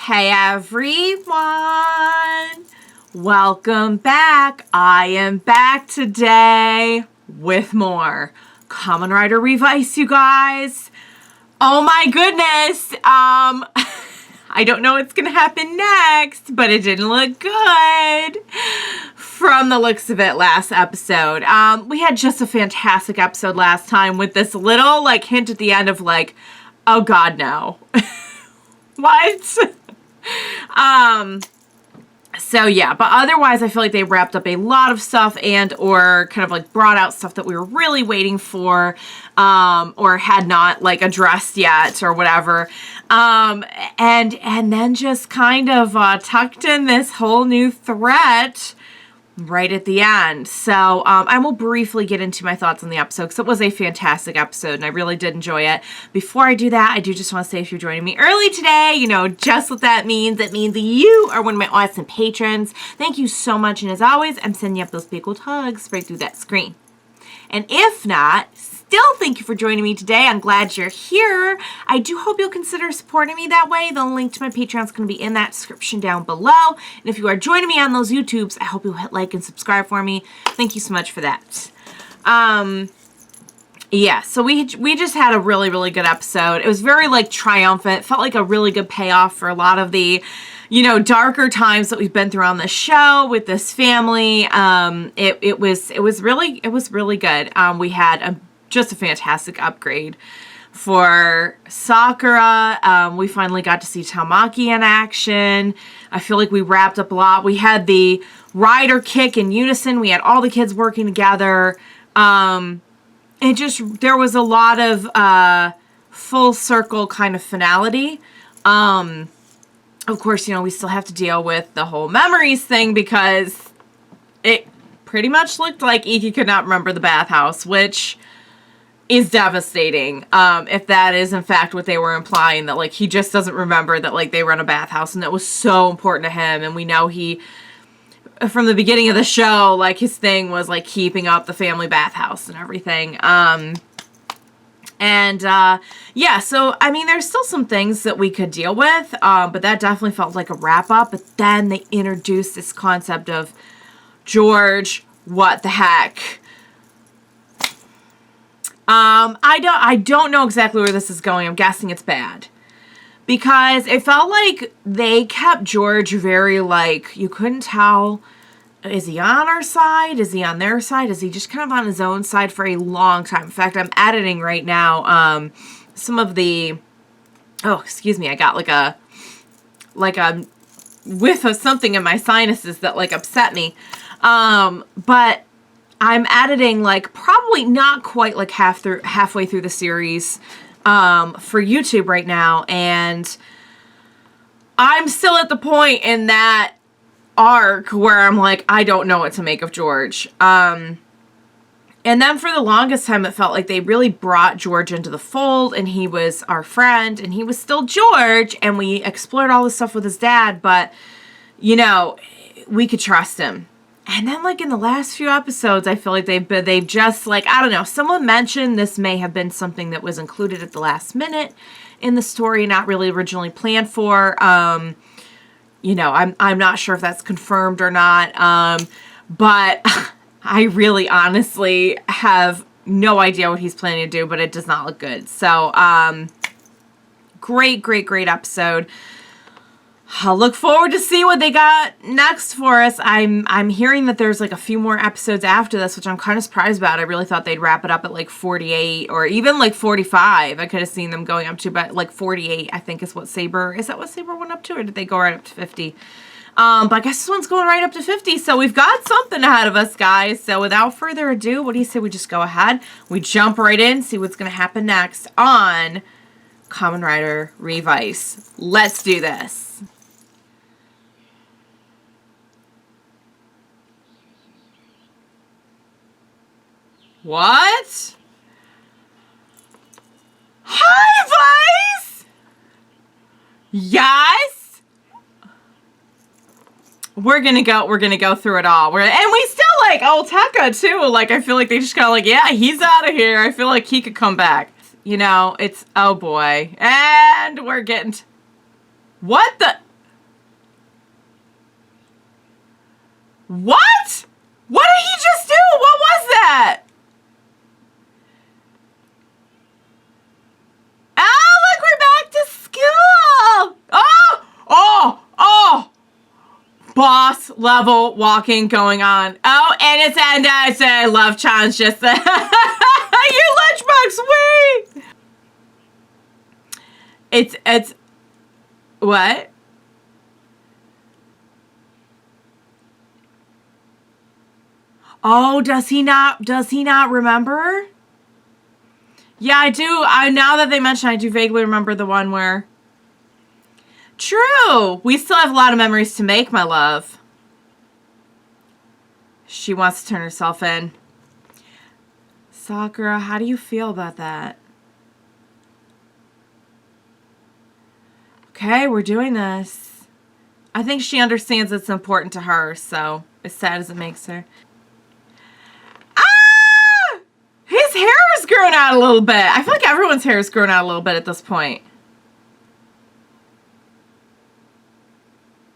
Hey everyone! Welcome back. I am back today with more Kamen Rider Revice, you guys. Oh my goodness. I don't know what's gonna happen next, but it didn't look good from the looks of it last episode. We had just a fantastic episode last time with this little like hint at the end of like, oh god, no. What? So yeah, but otherwise I feel like they wrapped up a lot of stuff and or kind of like brought out stuff that we were really waiting for, or had not like addressed yet or whatever. And then just kind of tucked in this whole new threat right at the end. So I will briefly get into my thoughts on the episode because it was a fantastic episode and I really did enjoy it. Before I do that, I do just want to say if you're joining me early today, you know just what that means. It means that you are one of my awesome patrons. Thank you so much, and as always, I'm sending you up those big old hugs right through that screen. And if not, still thank you for joining me today. I'm glad you're here. I do hope you'll consider supporting me that way. The link to my Patreon is going to be in that description down below. And if you are joining me on those YouTubes, I hope you'll hit like and subscribe for me. Thank you so much for that. Yeah, so we just had a really, really good episode. It was very like triumphant. It felt like a really good payoff for a lot of the, you know, darker times that we've been through on the show with this family. It was really good. We had just a fantastic upgrade for Sakura. We finally got to see Tamaki in action. I feel like we wrapped up a lot. We had the rider kick in unison. We had all the kids working together. There was a lot of full circle kind of finality. Of course, you know, we still have to deal with the whole memories thing because it pretty much looked like Iki could not remember the bathhouse, which is devastating. If that is in fact what they were implying, that like he just doesn't remember that like they were in a bathhouse and that was so important to him. And we know he, from the beginning of the show, like his thing was like keeping up the family bathhouse and everything. Yeah, so I mean there's still some things that we could deal with, but that definitely felt like a wrap up. But then they introduced this concept of George, what the heck? I don't know exactly where this is going. I'm guessing it's bad. Because it felt like they kept George very, like, you couldn't tell, is he on our side? Is he on their side? Is he just kind of on his own side for a long time? In fact, I'm editing right now, some of the, oh, excuse me, I got like a whiff of something in my sinuses that, like, upset me. But I'm editing, like, probably not quite, like, halfway through the series, for YouTube right now, and I'm still at the point in that arc where I'm like, I don't know what to make of George. And then for the longest time, it felt like they really brought George into the fold, and he was our friend, and he was still George, and we explored all this stuff with his dad, but, you know, we could trust him. And then, like, in the last few episodes, I feel like they've just, like, I don't know, someone mentioned this may have been something that was included at the last minute in the story, not really originally planned for. You know, I'm not sure if that's confirmed or not, but I really honestly have no idea what he's planning to do, but it does not look good. So, great episode. I'll look forward to see what they got next for us. I'm hearing that there's like a few more episodes after this, which I'm kind of surprised about. I really thought they'd wrap it up at like 48 or even like 45. I could have seen them going up to, but like 48, I think is that what Saber went up to, or did they go right up to 50? But I guess this one's going right up to 50, so we've got something ahead of us, guys. So without further ado, what do you say we just go ahead? We jump right in, see what's going to happen next on Kamen Rider Revice. Let's do this. What? Hi, Vice! Yes! We're gonna go through it all. And we still like Taka too. Like, I feel like they just kind of like, yeah, he's out of here. I feel like he could come back. You know, it's, oh boy. And we're getting, what the, What? What did he just do? What was that? Oh, look, we're back to school. Oh. Boss level walking going on. Oh, and it's and I say love challenge just your lunchbox, wait. It's what? Oh, does he not remember? Yeah, I do. Now that they mention, I do vaguely remember the one where... True! We still have a lot of memories to make, my love. She wants to turn herself in. Sakura, how do you feel about that? Okay, we're doing this. I think she understands it's important to her, so as sad as it makes her. Ah! His hair is growing out a little bit. I feel like everyone's hair is growing out a little bit at this point.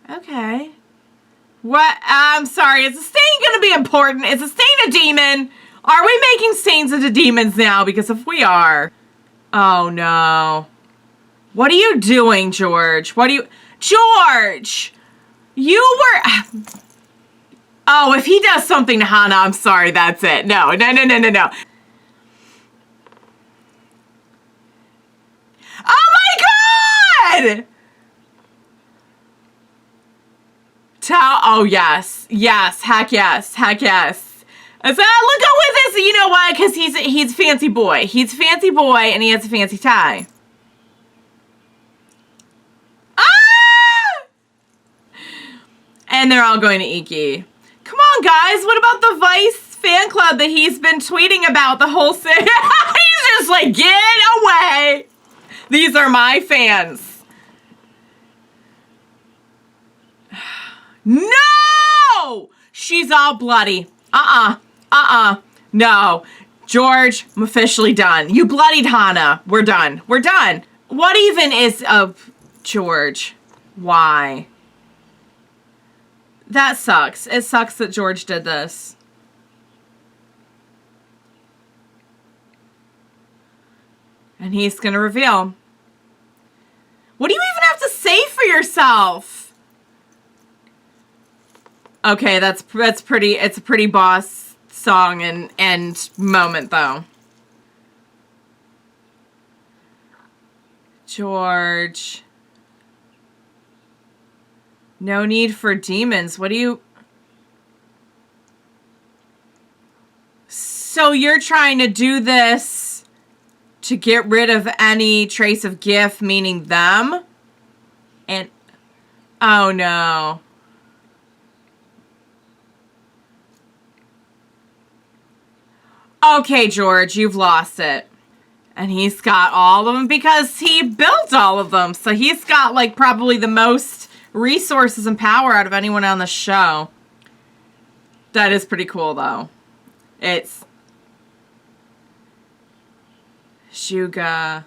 Okay. What? I'm sorry. Is the stain going to be important? Is the stain a demon? Are we making stains into demons now? Because if we are... Oh, no. What are you doing, George? What are you... George! You were... Oh, if he does something to Hana, I'm sorry. That's it. No. Oh, my God! Oh, yes. Yes. Heck yes. Heck yes. I said, look at with this. You know why? Because he's a fancy boy. He's a fancy boy, and he has a fancy tie. Ah! And they're all going to IKKI. Come on, guys. What about the Vice fan club that he's been tweeting about the whole thing? He's just like, get away. These are my fans. No! She's all bloody. No. George, I'm officially done. You bloodied Hana. We're done. We're done. What even is George? Why? That sucks. It sucks that George did this. And he's gonna reveal. What do you even have to say for yourself? Okay, that's pretty. It's a pretty boss song and moment though. George. No need for demons. What do you... So you're trying to do this to get rid of any trace of gift, meaning them? And... Oh no. Okay, George, you've lost it. And he's got all of them because he built all of them. So he's got, like, probably the most resources and power out of anyone on the show. That is pretty cool, though. It's... Shuga.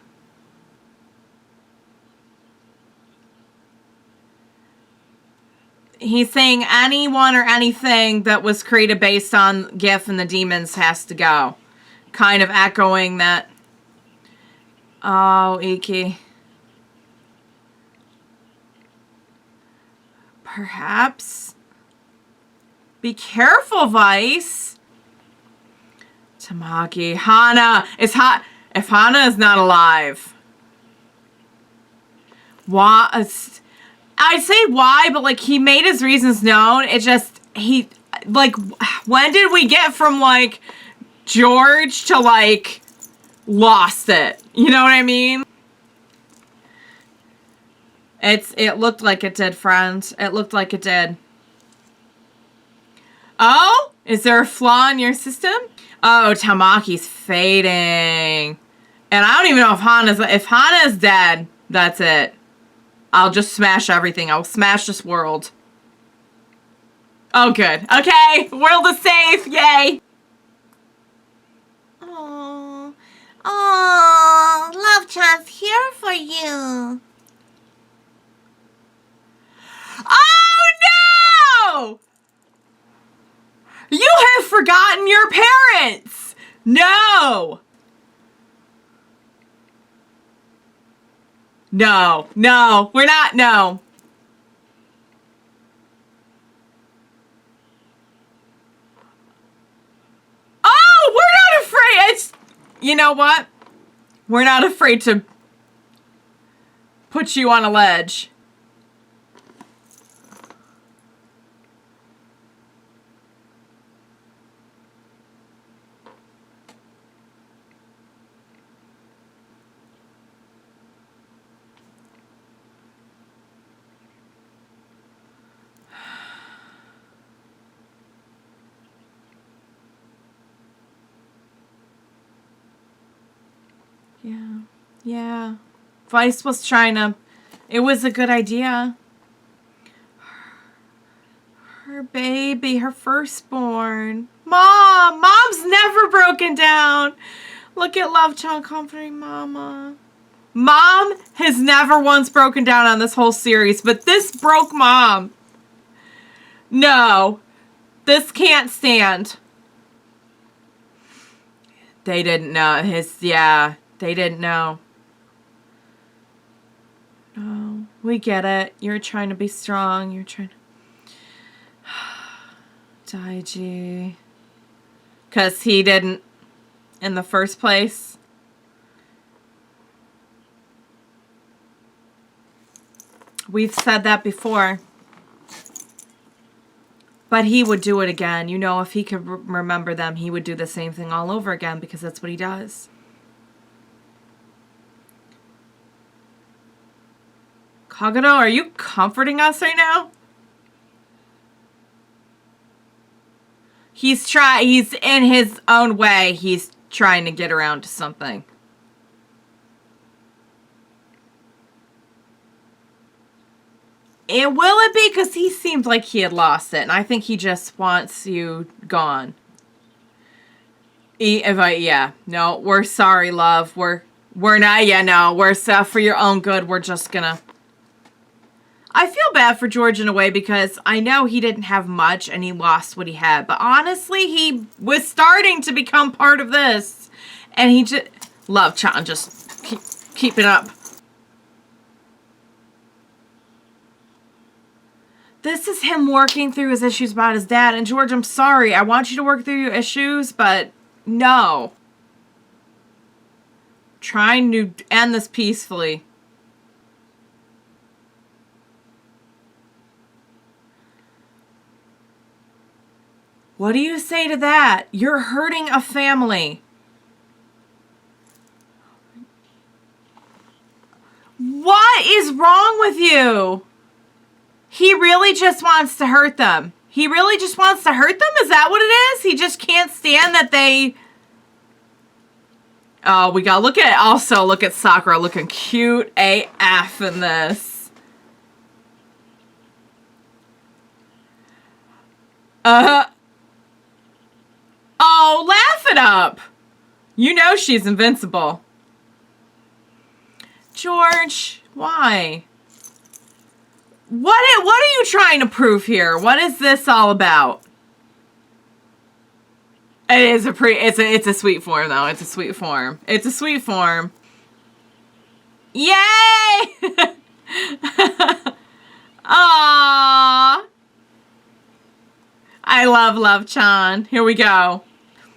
He's saying anyone or anything that was created based on Gif and the demons has to go. Kind of echoing that. Oh, IKKI. Perhaps. Be careful, Vice. Tamaki. Hana is hot. If Hana is not alive. Why? I'd say why, but like he made his reasons known. It just, he, like, when did we get from like George to like lost it? You know what I mean? It looked like it did, friend. It looked like it did. Oh, is there a flaw in your system? Oh, Tamaki's fading. And I don't even know if Hana's dead, that's it. I'll just smash everything. I'll smash this world. Oh, good. Okay, world is safe. Yay. Oh, Love Chan's here for you. Oh, no! forgotten your parents? No. No, no, we're not, no. Oh, we're not afraid. It's, you know what? We're not afraid to put you on a ledge. Yeah, yeah. Vice was trying to, it was a good idea. Her baby, her firstborn. Mom's never broken down. Look at Love Child comforting Mama. Mom has never once broken down on this whole series, but this broke Mom. No, this can't stand. They didn't know yeah, they didn't know. No, we get it. You're trying to be strong. You're trying to... Daiji. Because he didn't in the first place. We've said that before. But he would do it again. You know, if he could remember them, he would do the same thing all over again because that's what he does. Kagero, are you comforting us right now? He's in his own way, he's trying to get around to something. And will it be? Because he seemed like he had lost it. And I think he just wants you gone. Yeah. No, we're sorry, love. We're not. Yeah, no. We're for your own good. We're just gonna... I feel bad for George in a way because I know he didn't have much and he lost what he had. But honestly, he was starting to become part of this. And he just... Love Chan, just keep it up. This is him working through his issues about his dad. And George, I'm sorry. I want you to work through your issues, but no. Trying to end this peacefully. What do you say to that? You're hurting a family. What is wrong with you? He really just wants to hurt them. He really just wants to hurt them? Is that what it is? He just can't stand that they... Oh, we gotta look at... Also, look at Sakura looking cute AF in this. Oh, laugh it up. You know she's invincible. George, why? What are you trying to prove here? What is this all about? It is it's a sweet form though. It's a sweet form. It's a sweet form. Yay! Aww. I love Chan. Here we go.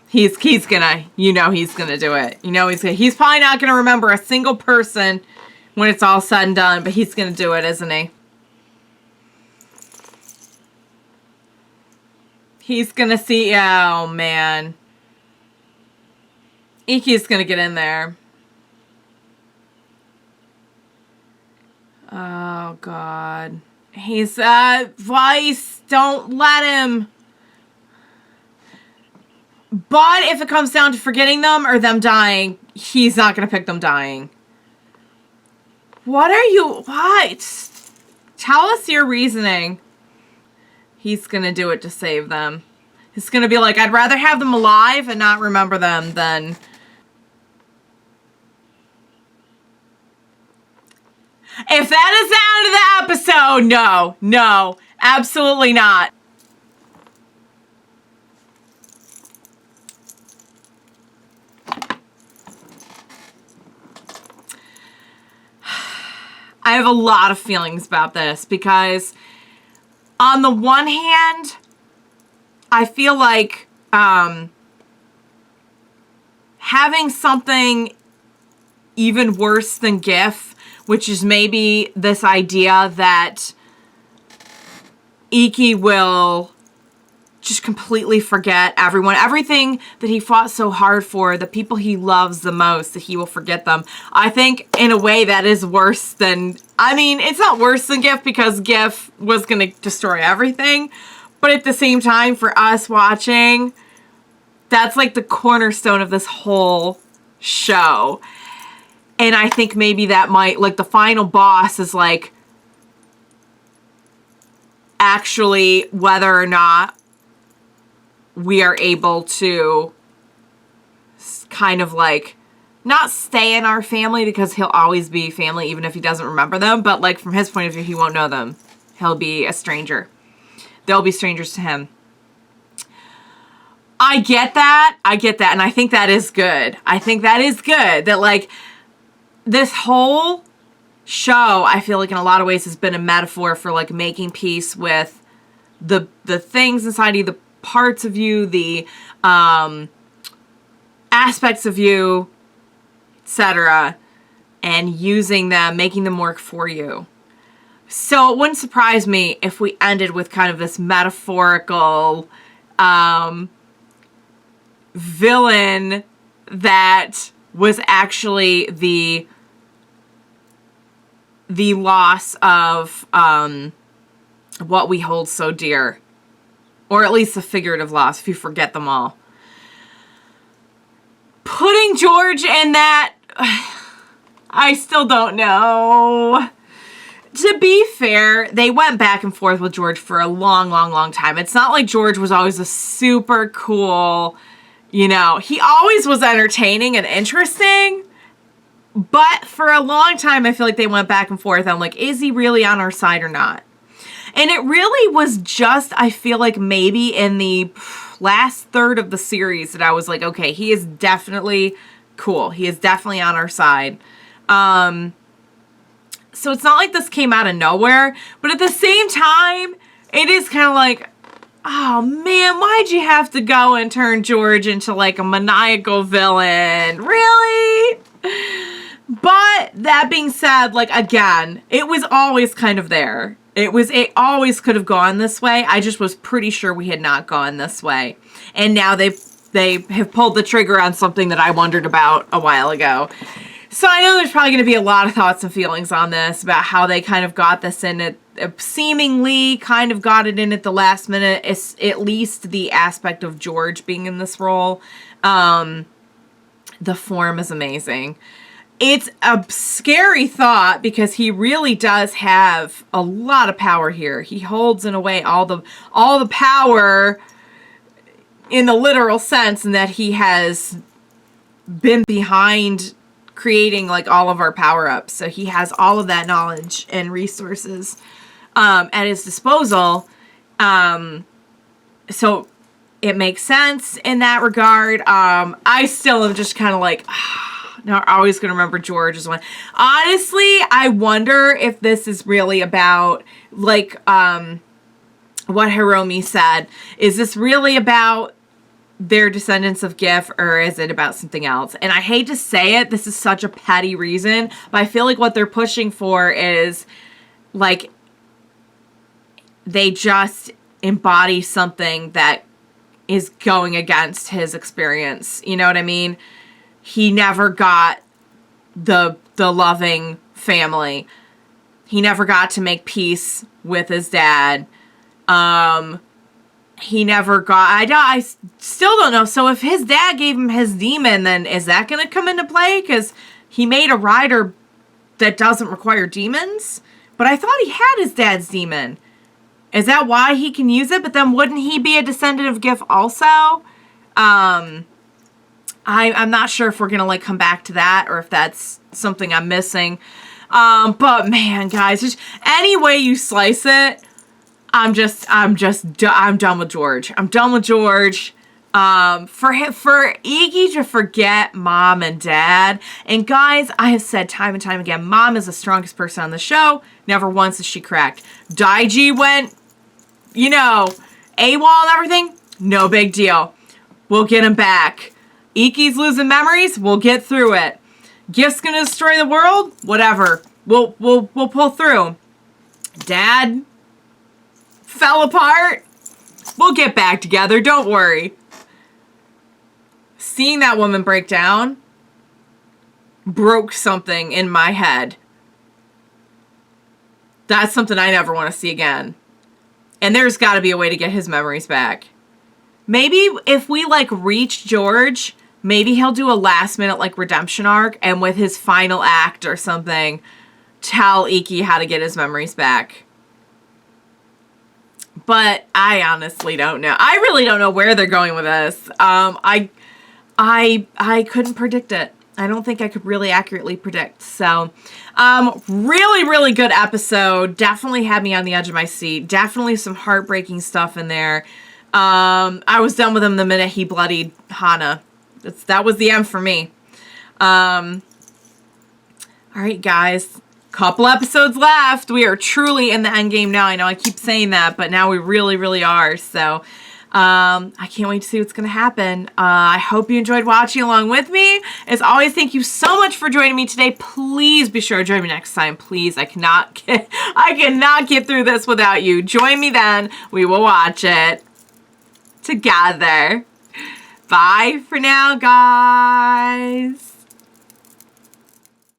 He's gonna, you know he's gonna do it. You know he's probably not gonna remember a single person when it's all said and done, but he's gonna do it, isn't he? He's gonna see, oh man. Iki's gonna get in there. Oh God. He's, Vice, don't let him. But if it comes down to forgetting them or them dying, he's not gonna pick them dying. What? Tell us your reasoning. He's gonna do it to save them. He's gonna be like, I'd rather have them alive and not remember them than... If that is the end of the episode, no, absolutely not. I have a lot of feelings about this because on the one hand, I feel like having something even worse than GIF, which is maybe this idea that Ikki will just completely forget everything that he fought so hard for, the people he loves the most, that he will forget them. I think in a way that is worse than, I mean, it's not worse than GIF because GIF was going to destroy everything, but at the same time for us watching, that's like the cornerstone of this whole show. And I think maybe that might, like the final boss is like actually whether or not we are able to kind of like not stay in our family, because he'll always be family even if he doesn't remember them, but like from his point of view, he won't know them. He'll be a stranger. They'll be strangers to him. I get that, and I think that is good. I think that is good, that like this whole show, I feel like in a lot of ways has been a metaphor for like making peace with the things inside you, the parts of you, the aspects of you, etc., and using them, making them work for you. So it wouldn't surprise me if we ended with kind of this metaphorical villain that was actually the loss of what we hold so dear. Or at least a figurative loss, if you forget them all. Putting George in that, I still don't know. To be fair, they went back and forth with George for a long, long, long time. It's not like George was always a super cool, you know, he always was entertaining and interesting. But for a long time, I feel like they went back and forth. I'm like, is he really on our side or not? And it really was just, I feel like maybe in the last third of the series that I was like, okay, he is definitely cool. He is definitely on our side. So it's not like this came out of nowhere, but at the same time, it is kind of like, oh man, why'd you have to go and turn George into like a maniacal villain? Really? But that being said, like again, it was always kind of there. It always could have gone this way. I just was pretty sure we had not gone this way. And now they have pulled the trigger on something that I wondered about a while ago. So I know there's probably going to be a lot of thoughts and feelings on this about how they kind of got this in it, seemingly kind of got it in at the last minute. It's at least the aspect of George being in this role. The form is amazing. It's a scary thought because he really does have a lot of power here. He holds in a way all the power in the literal sense, and that he has been behind creating like all of our power-ups. So he has all of that knowledge and resources at his disposal. So it makes sense in that regard. I still am just kind of like, now I'm always going to remember George as one. Honestly, I wonder if this is really about, like, what Hiromi said. Is this really about their descendants of GIF, or is it about something else? And I hate to say it, this is such a petty reason, but I feel like what they're pushing for is, like, they just embody something that is going against his experience. You know what I mean? He never got the loving family. He never got to make peace with his dad. He never got... I still don't know. So if his dad gave him his demon, then is that going to come into play? Because he made a rider that doesn't require demons. But I thought he had his dad's demon. Is that why he can use it? But then wouldn't he be a descendant of GIF also? I'm not sure if we're going to like come back to that or if that's something I'm missing. But man, guys, just any way you slice it, I'm done with George. I'm done with George. For Iggy to forget mom and dad. And guys, I have said time and time again, mom is the strongest person on the show. Never once is she cracked. Daiji went, you know, AWOL and everything. No big deal. We'll get him back. Iki's losing memories. We'll get through it. Gift's gonna destroy the world. Whatever. We'll pull through. Dad fell apart. We'll get back together. Don't worry. Seeing that woman break down broke something in my head. That's something I never want to see again. And there's got to be a way to get his memories back. Maybe if we, like, reach George, maybe he'll do a last-minute, like, redemption arc, and with his final act or something, tell Iki how to get his memories back. But I honestly don't know. I really don't know where they're going with this. I couldn't predict it. I don't think I could really accurately predict. So, really, really good episode. Definitely had me on the edge of my seat. Definitely some heartbreaking stuff in there. I was done with him the minute he bloodied Hana. That was the end for me. All right, guys. Couple episodes left. We are truly in the end game now. I know I keep saying that, but now we really, really are. So, I can't wait to see what's going to happen. I hope you enjoyed watching along with me. As always, thank you so much for joining me today. Please be sure to join me next time. Please, I cannot get through this without you. Join me then. We will watch it together. Bye for now, guys.